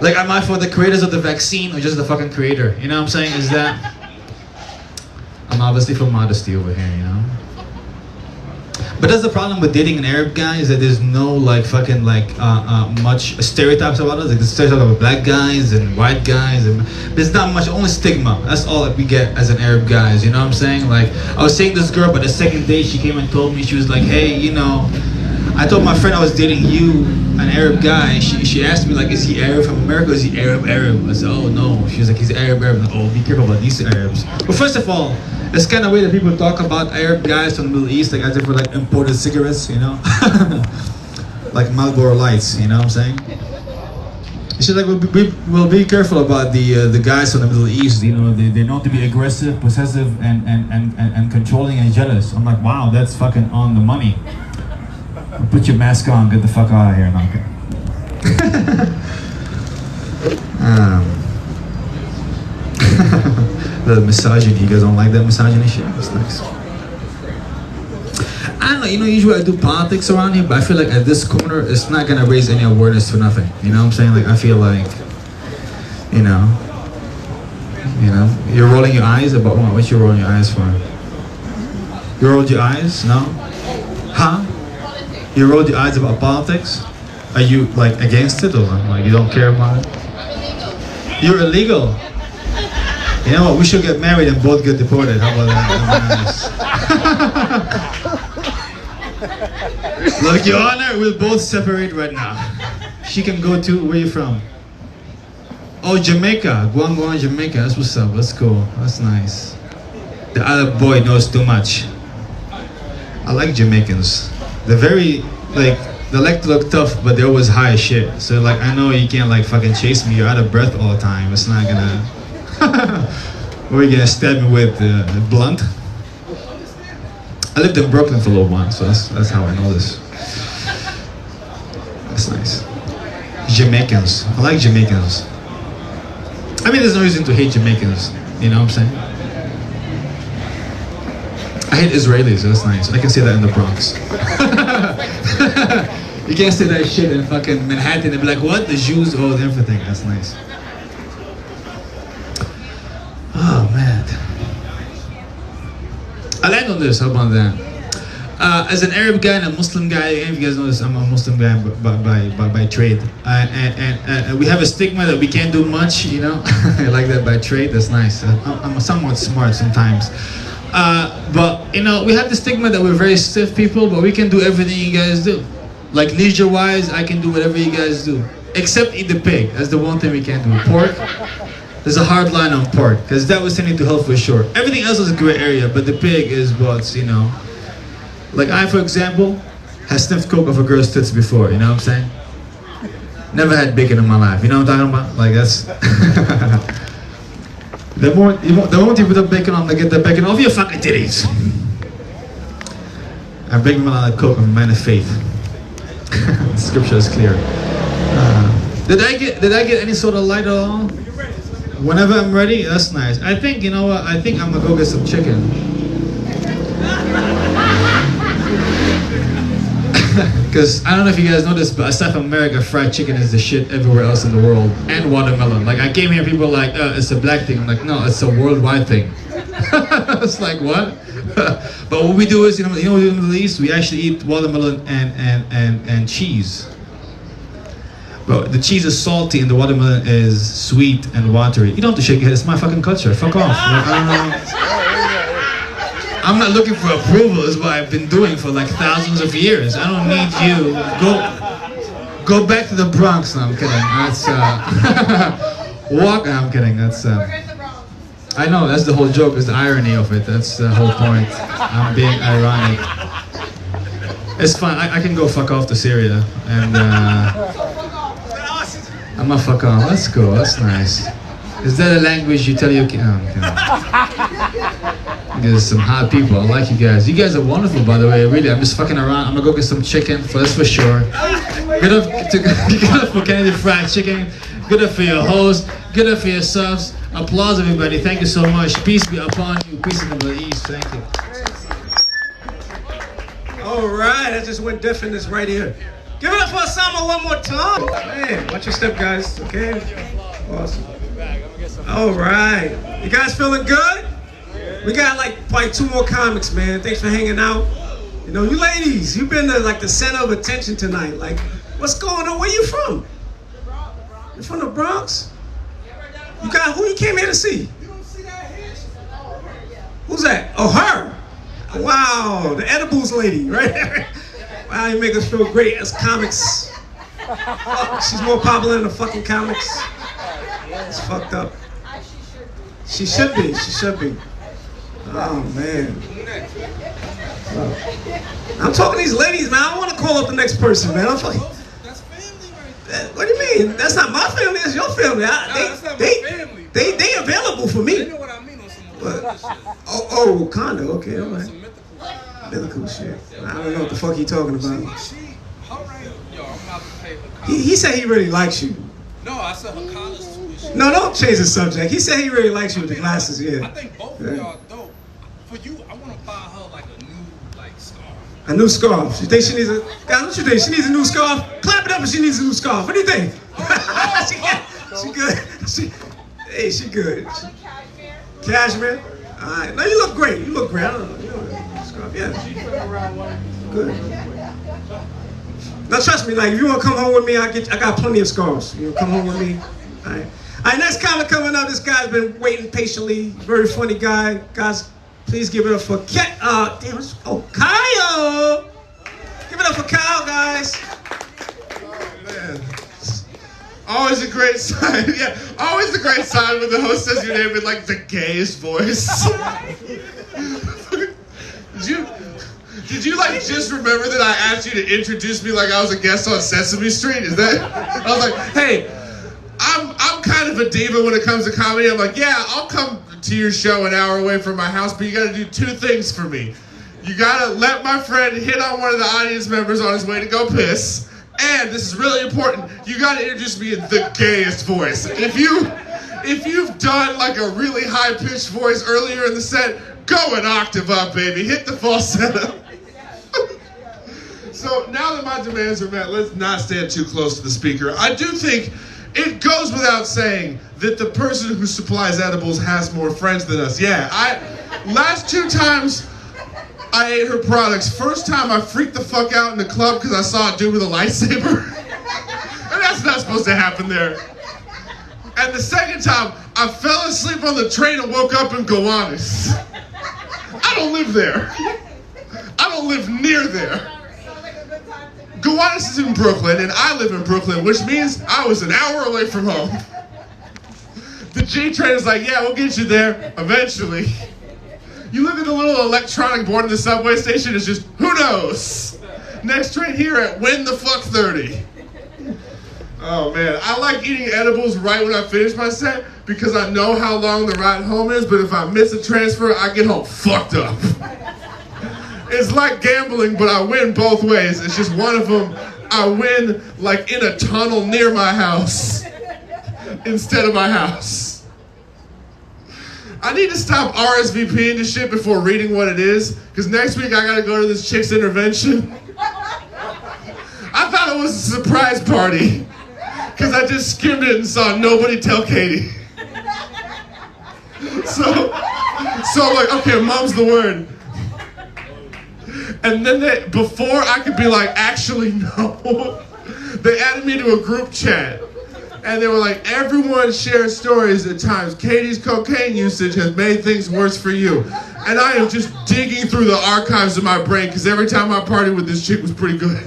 A: Like, am I for the creators of the vaccine or just the fucking creator? You know what I'm saying? Is that... I'm obviously for modesty over here, you know? But that's the problem with dating an Arab guy, is that there's no, like, fucking, like, much stereotypes about us. Like, the stereotype of black guys and white guys. And there's not much, only stigma. That's all that we get as an Arab guys, you know what I'm saying? Like, I was seeing this girl, but the second day she came and told me, she was like, hey, you know, I told my friend I was dating you, an Arab guy, and she asked me, like, is he Arab from America or is he Arab? I said, oh, no. She was like, he's Arab. I'm like, oh, be careful about these Arabs. But first of all, it's kind of weird that people talk about Arab guys from the Middle East, like as if we're like imported cigarettes, you know? Like Marlboro Lights, you know what I'm saying? She's like, we'll be careful about the guys from the Middle East, you know, they're known to be aggressive, possessive, and controlling and jealous. I'm like, wow, that's fucking on the money. Put your mask on, get the fuck out of here, okay? The misogyny, you guys don't like that misogyny shit? It's nice. I don't know, you know, usually I do politics around here, but I feel like at this corner, it's not gonna raise any awareness for nothing. You know what I'm saying? Like, I feel like, you know, you're rolling your eyes about what? What you rolling your eyes for? You rolled your eyes? No? Huh? You rolled your eyes about politics? Are you, like, against it, or like you don't care about it? You're illegal. You know what? We should get married and both get deported. How about that? Look, Your Honor, we'll both separate right now. She can go too. Where you from? Oh, Jamaica. Guam, Jamaica. That's what's up. That's cool. That's nice. The other boy knows too much. I like Jamaicans. They're very, like, they like to look tough, but they're always high as shit. So, like, I know you can't, like, fucking chase me. You're out of breath all the time. It's not gonna... What are you gonna stab me with? Blunt? I lived in Brooklyn for a little while, so that's how I know this. That's nice. Jamaicans. I like Jamaicans. I mean, there's no reason to hate Jamaicans. You know what I'm saying? I hate Israelis, that's nice. I can say that in the Bronx. You can't say that shit in fucking Manhattan and be like, what? The Jews, oh, everything. That's nice. Oh, man. I land on this, how about that? As an Arab guy and a Muslim guy, if you guys know this, I'm a Muslim guy by trade. And we have a stigma that we can't do much, you know? I like that by trade, that's nice. I'm somewhat smart sometimes. But, you know, we have the stigma that we're very stiff people, but we can do everything you guys do. Like leisure-wise, I can do whatever you guys do. Except eat the pig, that's the one thing we can't do. Pork, there's a hard line on pork, because that was sending to hell for sure. Everything else is a gray area, but the pig is what's, you know. Like I, for example, have sniffed coke off a girl's tits before, you know what I'm saying? Never had bacon in my life, you know what I'm talking about? Like that's... The moment you put the bacon on, they get the bacon off your fucking titties. I'm breaking my line of coke, I'm a man of faith. The scripture is clear. Did I get any sort of light at all? Whenever I'm ready, that's nice. I think, you know what, I think I'm gonna go get some chicken. Because I don't know if you guys know this, but aside from America, fried chicken is the shit everywhere else in the world. And watermelon. Like I came here, people are like, it's a black thing. I'm like, no, it's a worldwide thing. It's like, what? But what we do is, you know, in the Middle East, we actually eat watermelon and cheese. But the cheese is salty and the watermelon is sweet and watery. You don't have to shake your head. It's my fucking culture. Fuck off. Like, I'm not looking for approval. Is what I've been doing for like thousands of years. I don't need you. Go back to the Bronx. No, I'm kidding. That's walk. No, I'm kidding. That's I know. That's the whole joke. Is the irony of it. That's the whole point. I'm being ironic. It's fine. I can go fuck off to Syria and. I'm not fuck off. Let's go. That's nice. Is that a language you tell your kids? Oh, okay. There's some hot people. I like you guys. You guys are wonderful, by the way. Really, I'm just fucking around. I'm gonna go get some chicken. That's for sure. Good up for Canadian fried chicken. Good up for your host. Good up for your subs. Applause, everybody. Thank you so much. Peace be upon you. Peace in the Middle East. Thank you.
B: All right, I just went deaf in this right here. Give it up for Osama one more time. Man, watch your step, guys. Okay. Awesome. All right. You guys feeling good? We got like probably 2 more comics, man. Thanks for hanging out. You know, you ladies, you've been like the center of attention tonight. Like, what's going on? Where you from? You're from the Bronx? You got who you came here to see? Who's that? Oh, her. Wow, the edibles lady, right? Wow, you make us feel great as comics. Oh, she's more popular than the fucking comics. It's fucked up. She should be. She should be. Oh, man. I'm talking to these ladies, man. I want to call up the next person, man. I'm fucking... That's family right there. What do you mean? That's not my family. That's your family.
F: That's not my family.
B: They available for me.
F: You know what I mean on some other shit.
B: Oh, Wakanda. Okay, all right. Mythical shit. I don't know what the fuck he talking about. He said he really likes you.
F: No, I said her college tuition.
B: No, don't change the subject. He said he really likes you with the glasses, yeah.
F: I think both of y'all dope. For you, I want to buy her like a new scarf.
B: A new scarf. You think she needs a... Guys, what you think? She needs a new scarf? Clap it up if she needs a new scarf. What do you think? She good. Hey, she good. Cashmere? All right. No, you look great. You look great. I don't know. You know scarf. Yeah. Good. Now trust me, like if you want to come home with me, I got plenty of scarves. You know, come home with me. All right. All right, next comic coming up. This guy's been waiting patiently. Very funny guy. Guys, please give it up for Kyle. Give it up for Kyle, guys.
C: Oh, man. Always a great sign. Yeah, always a great sign when the host says your name in like the gayest voice. Did you like just remember that I asked you to introduce me like I was a guest on Sesame Street? Is that? I was like, hey, I'm kind of a diva when it comes to comedy. I'm like, yeah, I'll come to your show an hour away from my house, but you got to do 2 things for me. You got to let my friend hit on one of the audience members on his way to go piss, and this is really important, you got to introduce me in the gayest voice. If you've done like a really high-pitched voice earlier in the set, go an octave up, baby. Hit the falsetto. So now that my demands are met, let's not stand too close to the speaker. I do think it goes without saying that the person who supplies edibles has more friends than us. Yeah, last 2 times I ate her products. First time I freaked the fuck out in the club because I saw a dude with a lightsaber. And that's not supposed to happen there. And the second time, I fell asleep on the train and woke up in Gowanus. I don't live there. I don't live near there. Gowanus is in Brooklyn, and I live in Brooklyn, which means I was an hour away from home. The G train is like, yeah, we'll get you there eventually. You live in a little electronic board in the subway station, it's just, who knows? Next train here at when the fuck 30. Oh man, I like eating edibles right when I finish my set because I know how long the ride home is, but if I miss a transfer, I get home fucked up. It's like gambling, but I win both ways. It's just one of them, I win like in a tunnel near my house instead of my house. I need to stop RSVPing to shit before reading what it is, because next week I gotta go to this chick's intervention. thought it was a surprise party because I just skimmed it and saw nobody tell Katie. So I'm like, okay, mom's the word. And then before I could be like, actually no, they added me to a group chat. And they were like, everyone shares stories at times. Katie's cocaine usage has made things worse for you. And I am just digging through the archives of my brain because every time I partied with this chick was pretty good.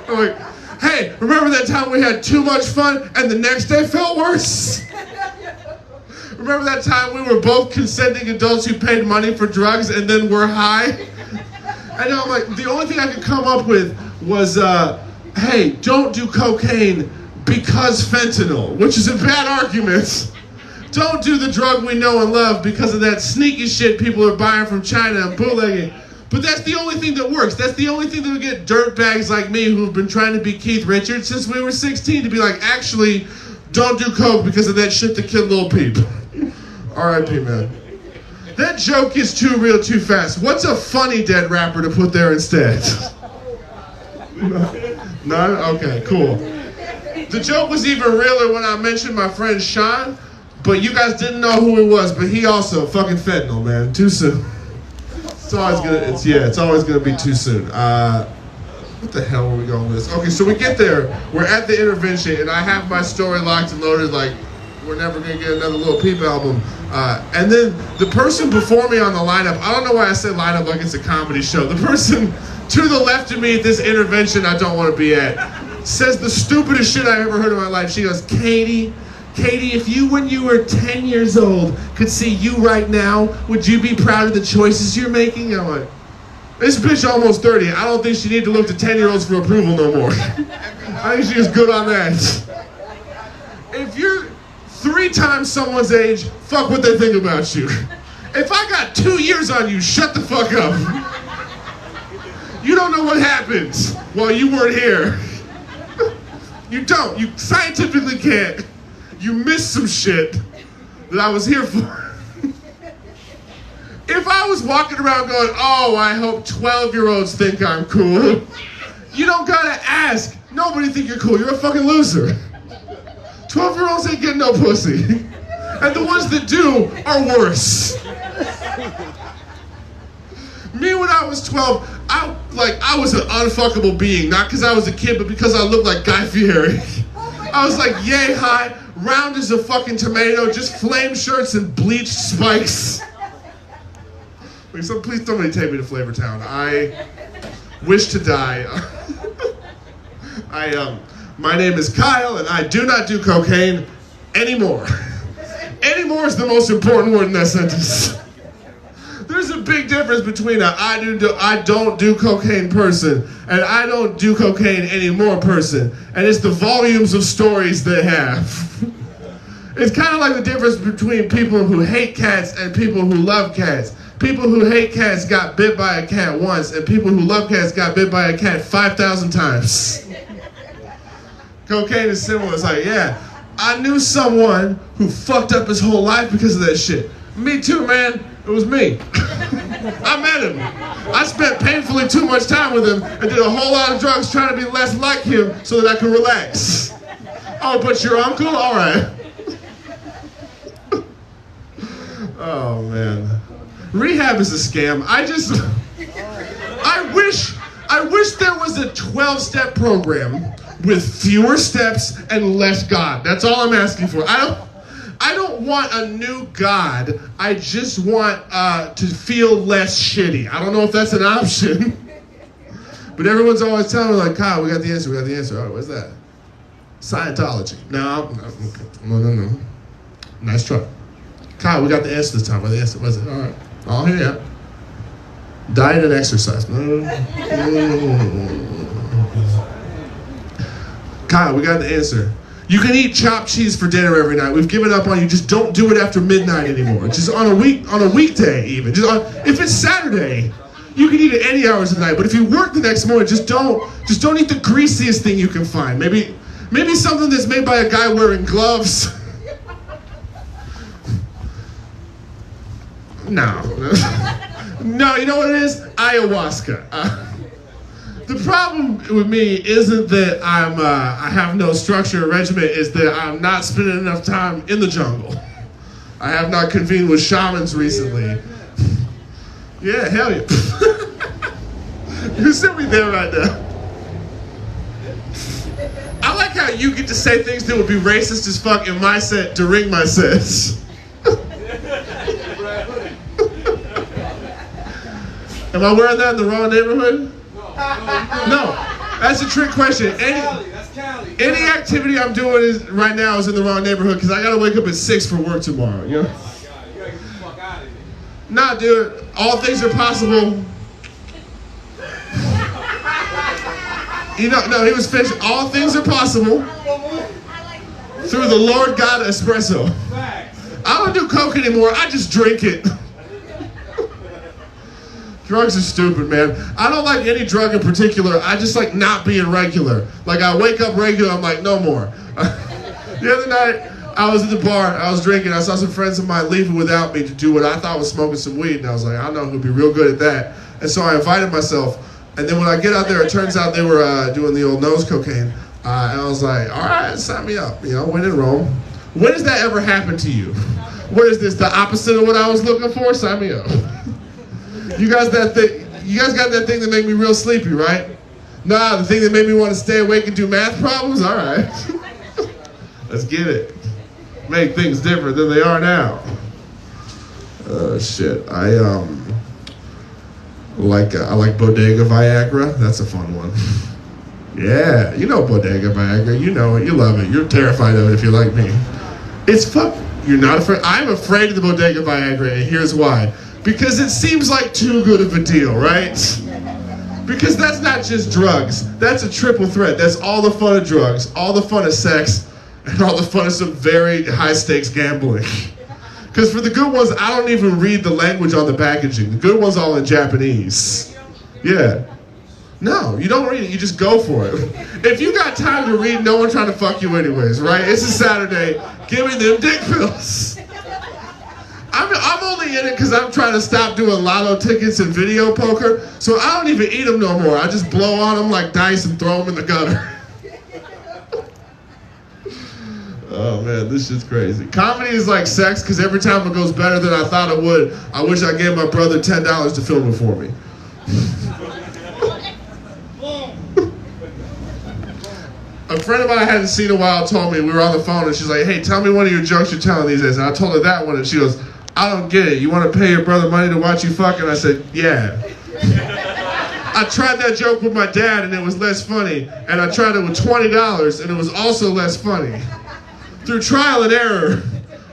C: I'm like, hey, remember that time we had too much fun and the next day felt worse? Remember that time we were both consenting adults who paid money for drugs and then were high? And I'm like, the only thing I could come up with was, hey, don't do cocaine because fentanyl, which is a bad argument. Don't do the drug we know and love because of that sneaky shit people are buying from China and bootlegging. But that's the only thing that works. That's the only thing that will get dirtbags like me who've been trying to be Keith Richards since we were 16 to be like, actually, don't do coke because of that shit that killed Lil Peep. R.I.P. man. That joke is too real, too fast. What's a funny dead rapper to put there instead? None? Okay, cool. The joke was even realer when I mentioned my friend Sean, but you guys didn't know who he was, but he also fucking fentanyl, man. Too soon. It's always gonna be too soon. What the hell are we going with this? Okay, so we get there, we're at the intervention, and I have my story locked and loaded like we're never gonna get another Lil Peep album. And then the person before me on the lineup, I don't know why I say lineup like it's a comedy show. The person to the left of me at this intervention I don't want to be at says the stupidest shit I've ever heard in my life. She goes, Katie, if you when you were 10 years old could see you right now, would you be proud of the choices you're making? I'm like, this bitch almost 30. I don't think she need to look to 10-year-olds for approval no more. I think she's good on that. If you're 3 times someone's age, fuck what they think about you. If I got 2 years on you, shut the fuck up. You don't know what happened while you weren't here. You don't. You scientifically can't. You missed some shit that I was here for. If I was walking around going, oh, I hope 12-year-olds think I'm cool, you don't gotta ask. Nobody think you're cool. You're a fucking loser. 12-year-olds ain't getting no pussy. And the ones that do are worse. Me when I was 12, I was an unfuckable being, not because I was a kid, but because I looked like Guy Fieri. I was like yay high, round as a fucking tomato, just flame shirts and bleached spikes. Please somebody take me to Flavortown. I wish to die. My name is Kyle, and I do not do cocaine anymore. Anymore is the most important word in that sentence. There's a big difference between a I don't do cocaine person and I don't do cocaine anymore person. And it's the volumes of stories they have. It's kind of like the difference between people who hate cats and people who love cats. People who hate cats got bit by a cat once, and people who love cats got bit by a cat 5,000 times. Cocaine is similar. It's like, yeah, I knew someone who fucked up his whole life because of that shit. Me too, man. It was me. I met him. I spent painfully too much time with him and did a whole lot of drugs trying to be less like him so that I could relax. Oh, but your uncle? All right. Oh, man. Rehab is a scam. I wish there was a 12-step program with fewer steps and less God. That's all I'm asking for. I don't want a new God. I just want to feel less shitty. I don't know if that's an option. But everyone's always telling me, like, Kyle, we got the answer. All right, what's that? Scientology. No. Nice try. Kyle, we got the answer this time. What's the answer? What's it? All right. I'll hear ya. Diet and exercise. Kyle, we got the answer. You can eat chopped cheese for dinner every night. We've given up on you. Just don't do it after midnight anymore. Just on a weekday even. If it's Saturday, you can eat it any hours of the night. But if you work the next morning, just don't eat the greasiest thing you can find. Maybe something that's made by a guy wearing gloves. No, you know what it is? Ayahuasca.
E: The problem with me isn't that I have no structure or regimen, is that I'm not spending enough time in the jungle. I have not convened with shamans recently. Yeah, hell yeah. You see me there right now. I like how you get to say things that would be racist as fuck in my set during my sets. Am I wearing that in the wrong neighborhood? No, that's a trick question. Any activity I'm doing right now is in the wrong neighborhood because I gotta wake up at 6 for work tomorrow. You know? Nah, dude. All things are possible. You know, no, he was finished. All things are possible through the Lord God Espresso. I don't do coke anymore. I just drink it. Drugs are stupid, man. I don't like any drug in particular. I just like not being regular. Like I wake up regular, I'm like, no more. The other night, I was at the bar, I was drinking, I saw some friends of mine leaving without me to do what I thought was smoking some weed, and I was like, I know who'd be real good at that. And so I invited myself, and then when I get out there, it turns out they were doing the old nose cocaine, and I was like, all right, sign me up, you know, when in Rome. When does that ever happen to you? What is this, the opposite of what I was looking for? Sign me up. You guys got that thing that made me real sleepy, right? Nah, the thing that made me want to stay awake and do math problems? All right. Let's get it. Make things different than they are now. Shit. I like Bodega Viagra. That's a fun one. Yeah, you know Bodega Viagra. You know it. You love it. You're terrified of it if you're like me. It's fuck. You're not afraid. I'm afraid of the Bodega Viagra, and here's why. Because it seems like too good of a deal, right? Because that's not just drugs. That's a triple threat. That's all the fun of drugs, all the fun of sex, and all the fun of some very high-stakes gambling. Because for the good ones, I don't even read the language on the packaging. The good ones all in Japanese. Yeah. No, you don't read it. You just go for it. If you got time to read, no one trying to fuck you anyways, right? It's a Saturday. Give me them dick pills. I'm only in it because I'm trying to stop doing lotto tickets and video poker, so I don't even eat them no more. I just blow on them like dice and throw them in the gutter. Oh man, this shit's crazy. Comedy is like sex because every time it goes better than I thought it would, I wish I gave my brother $10 to film it for me. A friend of mine I hadn't seen in a while told me, we were on the phone, and she's like, hey, tell me one of your jokes you're telling these days. And I told her that one, and she goes, I don't get it. You want to pay your brother money to watch you fuck? And I said, yeah. I tried that joke with my dad, and it was less funny. And I tried it with $20, and it was also less funny. Through trial and error,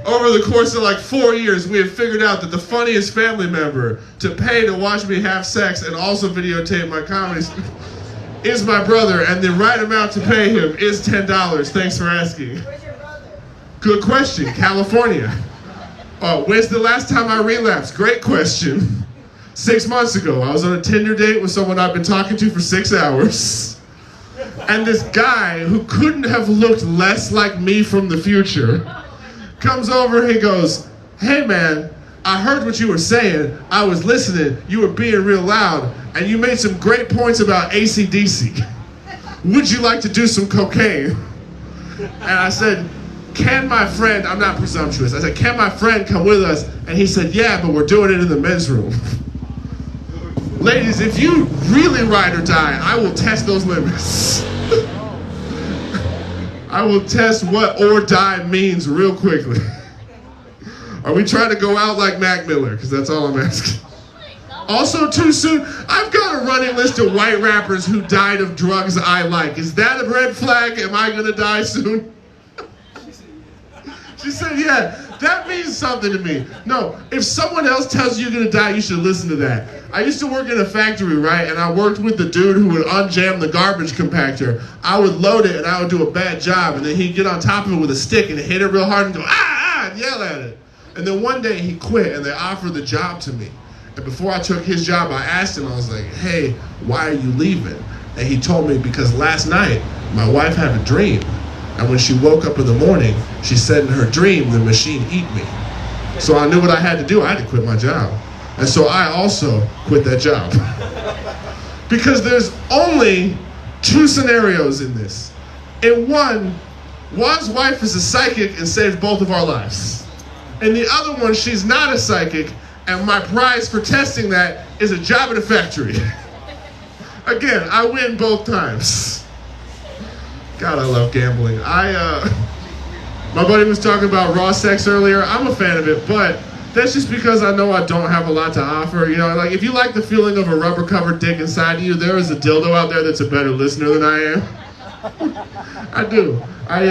E: over the course of like 4 years, we have figured out that the funniest family member to pay to watch me have sex and also videotape my comedies is my brother, and the right amount to pay him is $10. Thanks for asking.
G: Where's your brother?
E: Good question. California. When's the last time I relapsed? Great question. 6 months ago. I was on a Tinder date with someone I've been talking to for 6 hours. And this guy, who couldn't have looked less like me from the future, comes over and he goes, hey man, I heard what you were saying. I was listening. You were being real loud. And you made some great points about AC/DC. Would you like to do some cocaine? And I said, can my friend, I'm not presumptuous, I said, can my friend come with us? And he said, yeah, but we're doing it in the men's room. Ladies, if you really ride or die, I will test those limits. I will test what or die means real quickly. Are we trying to go out like Mac Miller? Because that's all I'm asking. Also, too soon, I've got a running list of white rappers who died of drugs I like. Is that a red flag? Am I gonna die soon? She said, yeah, that means something to me. No, if someone else tells you you're gonna die, you should listen to that. I used to work in a factory, right? And I worked with the dude who would unjam the garbage compactor. I would load it and I would do a bad job, and then he'd get on top of it with a stick and hit it real hard and go, ah, and yell at it. And then one day he quit and they offered the job to me. And before I took his job, I asked him, I was like, hey, why are you leaving? And he told me, because last night, my wife had a dream. And when she woke up in the morning, she said in her dream, the machine eat me. So I knew what I had to do. I had to quit my job. And so I also quit that job.
H: Because there's only 2 scenarios in this. In one, Juan's wife is a psychic and saved both of our lives. In the other one, she's not a psychic, and my prize for testing that is a job at a factory. Again, I win both times. God, I love gambling. My buddy was talking about raw sex earlier. I'm a fan of it, but that's just because I know I don't have a lot to offer. You know, like if you like the feeling of a rubber-covered dick inside of you, there is a dildo out there that's a better listener than I am. I do. I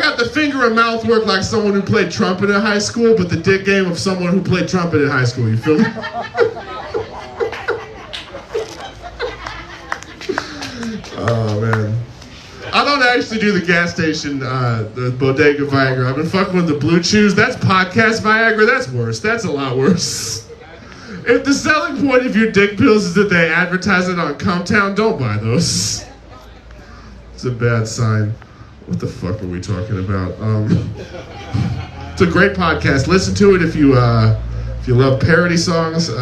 H: got the finger and mouth work like someone who played trumpet in high school, but the dick game of someone who played trumpet in high school. You feel me? Oh man. I don't actually do the gas station, the bodega Viagra. I've been fucking with the Blue Chews. That's podcast Viagra. That's worse. That's a lot worse. If the selling point of your dick pills is that they advertise it on Uptown, don't buy those. It's a bad sign. What the fuck are we talking about? It's a great podcast. Listen to it if you love parody songs. If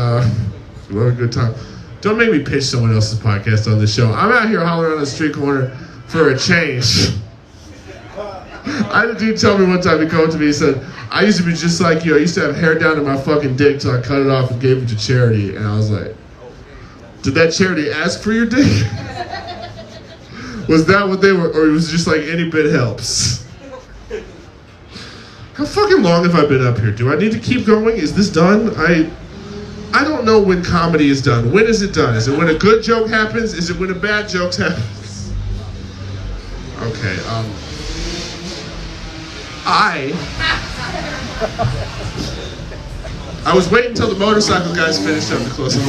H: you love a good time. Don't make me pitch someone else's podcast on this show. I'm out here hollering on the street corner for a change. I had a dude tell me one time, he came up to me, he said, I used to be just like you. I used to have hair down to my fucking dick till I cut it off and gave it to charity. And I was like, did that charity ask for your dick? Was that what they were, or it was just like any bit helps? How fucking long have I been up here? Do I need to keep going? Is this done? I don't know when comedy is done. When is it done? Is it when a good joke happens? Is it when a bad joke happens? Okay, I was waiting until the motorcycle guys finished up the closing.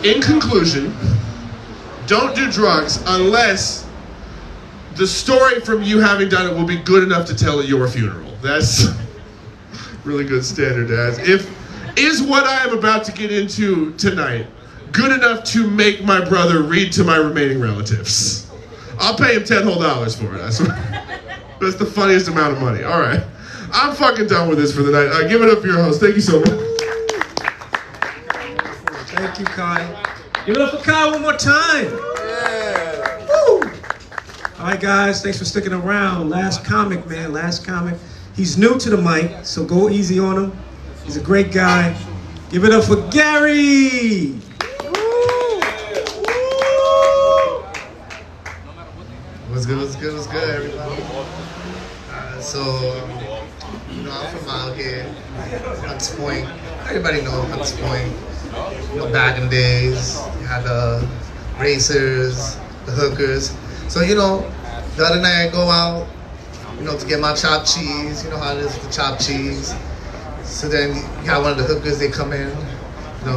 H: In conclusion, don't do drugs unless the story from you having done it will be good enough to tell at your funeral. That's really good standard, ads. Is what I am about to get into tonight good enough to make my brother read to my remaining relatives? I'll pay him $10 whole for it, I swear. That's the funniest amount of money. All right. I'm fucking done with this for the night. Give it up for your host. Thank you so much.
B: Thank you, Kai. Give it up for Kai one more time. Yeah. Woo. All right, guys. Thanks for sticking around. Last comic, man. Last comic. He's new to the mic, so go easy on him. He's a great guy. Give it up for Gary.
I: What's good, everybody? I'm from out here, Hunts Point. Everybody knows Hunts Point. Back in the days, you had the racers, the hookers. So, the other night I go out, to get my chopped cheese. You know how it is with the chopped cheese. So then you got one of the hookers, they come in,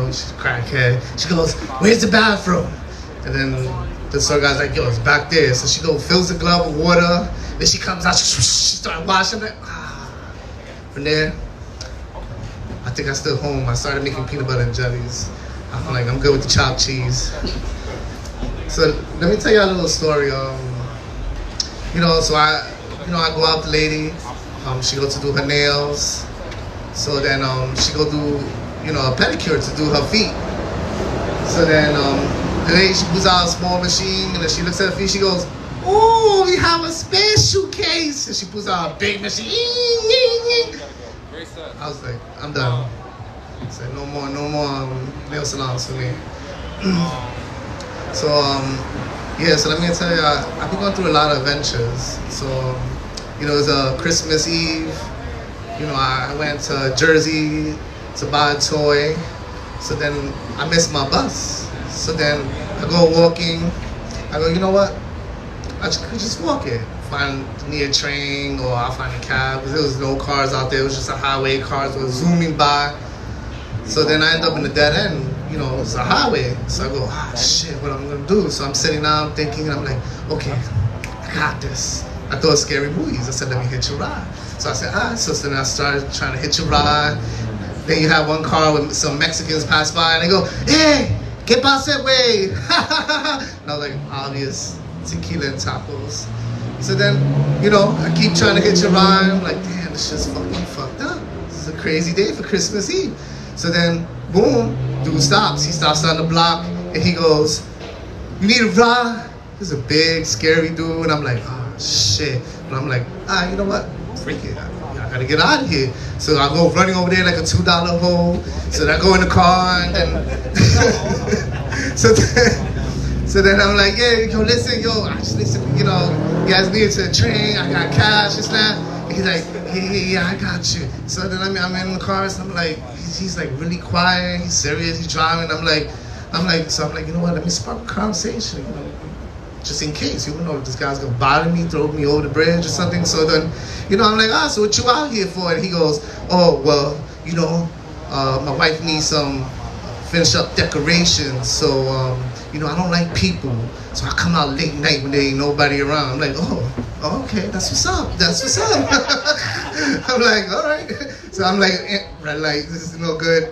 I: she's a crackhead. She goes, where's the bathroom? And then the store guy's like, yo, it's back there. So she fills the glove with water. Then she comes out, she started washing it. From there, I think I still home. I started making peanut butter and jellies. I'm like, I'm good with the chopped cheese. So let me tell you a little story. So I go out with the lady. She goes to do her nails. So then she go do, a pedicure to do her feet. So then the lady, she pulls out a small machine, and then she looks at her feet, she goes, ooh, we have a special case. And she pulls out a big machine. I was like, I'm done. I said, no more nail salons for me. So let me tell you, I've been going through a lot of adventures. So, it was a Christmas Eve. I went to Jersey to buy a toy. So then I missed my bus. So then I go walking. I go, you know what? I could just walk it. Find near a train, or I'll find a cab. Because there was no cars out there. It was just a highway. Cars were zooming by. So then I end up in the dead end. It's a highway. So I go, shit, what am I going to do? So I'm sitting down thinking, and I'm like, okay, I got this. I thought scary movies. I said, let me hitch a ride. So I said, so then I started trying to hitch a ride. Then you have one car with some Mexicans pass by, and they go, hey, que pase, wey. And I was like, obvious, tequila and tacos. So then, I keep trying to hitch a ride. I'm like, damn, this shit's fucking fucked up. This is a crazy day for Christmas Eve. So then, boom, Dude stops. He stops on the block and he goes, "You need a ride?" He's a big, scary dude. And I'm like, oh shit. But I'm like, you know what? Freak it. I gotta get out of here. So I go running over there like a $2 hole. So then I go in the car and then so then I'm like, yeah, yo, listen, I just listen, you guys need to the train, I got cash, this and that. And he's like, yeah, I got you. So then I'm in the car, so I'm like, he's like really quiet, he's serious, he's driving. I'm like, you know what, let me spark a conversation, just in case, you know, this guy's gonna bother me, throw me over the bridge or something. So then, I'm like, so what you out here for? And he goes, oh, well, my wife needs some finish up decorations, so, I don't like people, so I come out late night when there ain't nobody around. I'm like, oh, okay, that's what's up. I'm like, all right. So I'm like, red light, this is no good.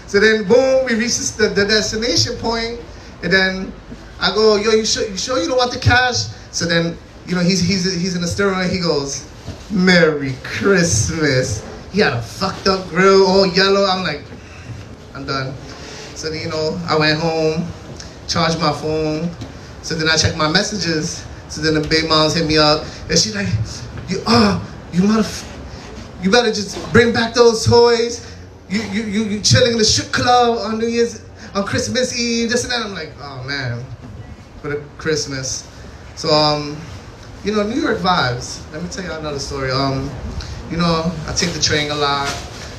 I: So then, boom, we reach the destination point, and then I go, yo, you sure you don't want the cash? So then, he's in the steering wheel, he goes, Merry Christmas. He had a fucked up grill, all yellow. I'm like, I'm done. So then, I went home, charged my phone. So then I checked my messages. So then the big moms hit me up, and she's like, you better just bring back those toys. You chilling in the strip club on Christmas Eve, this and that. I'm like, oh man, for the Christmas. So New York vibes. Let me tell you another story. I take the train a lot.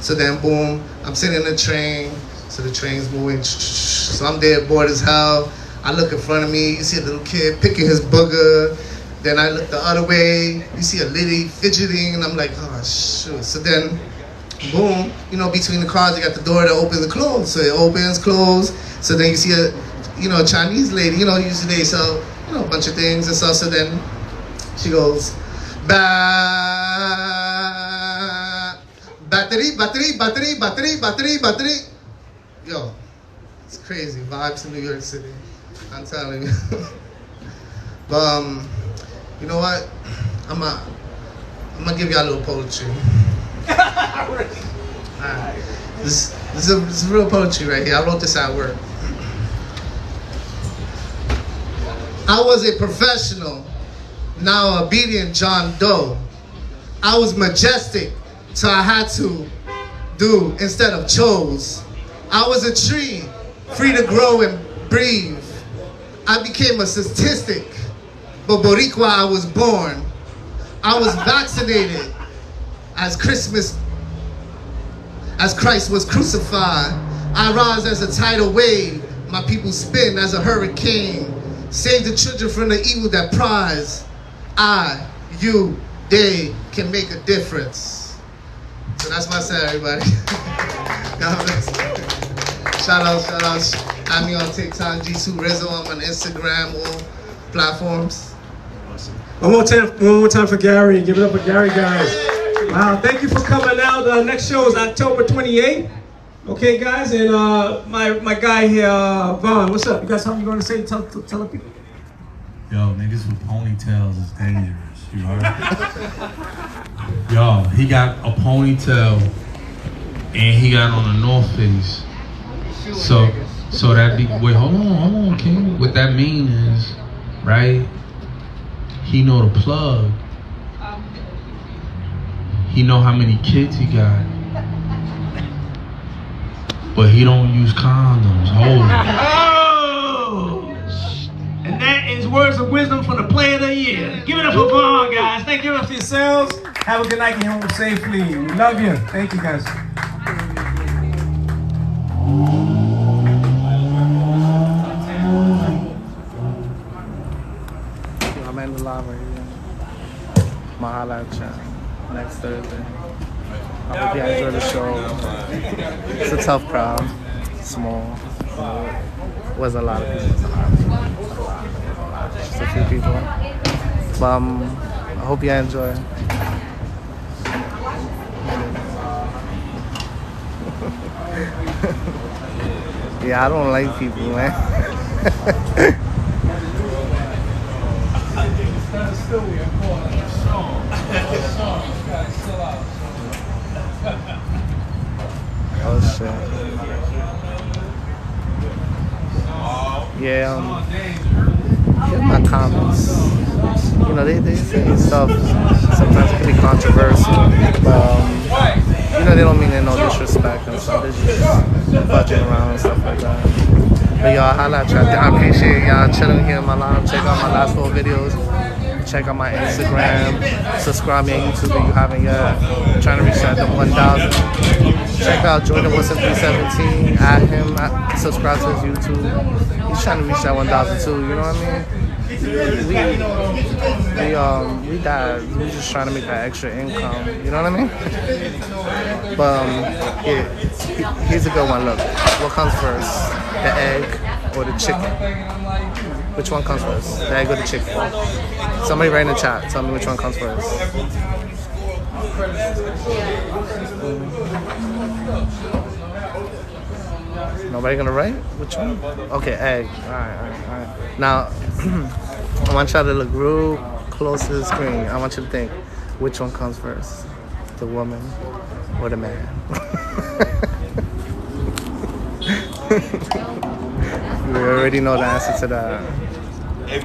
I: So then boom, I'm sitting in the train. So the train's moving. So I'm there bored as hell. I look in front of me, you see a little kid picking his booger. Then I look the other way, you see a lady fidgeting, and I'm like, oh shoot. So then, boom, between the cars, you got the door that opens and closes. So it opens, closes. So then you see a Chinese lady, usually they sell, a bunch of things and stuff. So then she goes, battery. Yo, it's crazy vibes in New York City. I'm telling you. But you know what? I'm gonna give y'all a little poetry. Alright. This is real poetry right here. I wrote this at work. I was a professional, now obedient John Doe. I was majestic, so I had to do instead of chose. I was a tree, free to grow and breathe. I became a statistic, but Boricua I was born. I was vaccinated as Christ was crucified. I rise as a tidal wave, my people spin as a hurricane. Save the children from the evil that prize. I, you, they can make a difference. So that's my set, everybody. God bless. Shout out. I'm me on TikTok, g2rizo. I'm on Instagram, all platforms.
B: Awesome. One more time for Gary. Give it up for Gary, guys. Wow, thank you for coming out. The next show is October 28th. Okay, guys, and my guy here, Vaughn, what's up? You got something you want to say? Tell the people.
D: Yo, niggas with ponytails is dangerous. You heard? Yo, he got a ponytail and he got on a North Face. So that be, wait, hold on, King. What that mean is, right? He know the plug. He know how many kids he got. But he don't use condoms. Hold it.
B: Oh! And that is words of wisdom for the player of the year. Give it up for Vaughn, guys. Thank you for yourselves. Have a good night. Get home safely. We love you. Thank you, guys.
I: I'm in the live right here. Mahala chat next Thursday. I hope you enjoy the show. It's a tough crowd, small. Was a lot of people. Just a few people. But I hope you enjoy. Yeah, I don't like people, man. Oh, shit. Yeah, here's my comments. You know, they say stuff, sometimes it can be controversial, but, you know, they don't mean it no disrespect and stuff. They're just budging around and stuff like that. But y'all, holla at y'all. I appreciate y'all chilling here in my live. Check out my last 4 videos. Check out my Instagram. Subscribe me on YouTube if you haven't yet. I'm trying to reach that 1,000. Check out Jordan Wilson 317. Add him. Subscribe to his YouTube. He's trying to reach that 1,000 too. You know what I mean? We died. We just trying to make that extra income. You know what I mean? But here's a good one. Look, what comes first? The egg or the chicken? Which one comes first? The egg or the chicken? Somebody write in the chat. Tell me which one comes first. Nobody gonna write? Which one? Okay, egg. Alright. Now, I want y'all to look real close to the screen. I want you to think, which one comes first? The woman or the man? You already know the answer to that.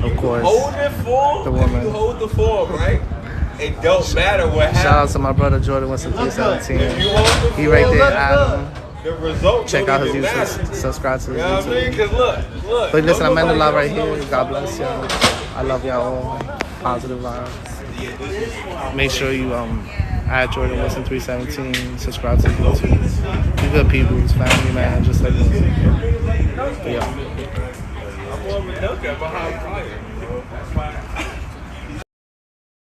I: Of course.
C: Hold it form.
I: The woman.
C: You hold the form, right? It don't matter what happens.
I: Shout out to my brother Jordan Wilson 317.
C: If you hold the
I: He right there,
C: form,
I: Adam.
C: the result
I: Check out his
C: don't even
I: YouTube.
C: matter.
I: Subscribe to his
C: You know what I mean?
I: YouTube.
C: Because look.
I: But listen, I'm ending the live right here. God bless y'all. I love y'all all. Positive vibes. Make sure you add Jordan Wilson 317. Subscribe to his YouTube. You good people, his family, man, just like me. Yeah.
C: I'm warming up at behind fire.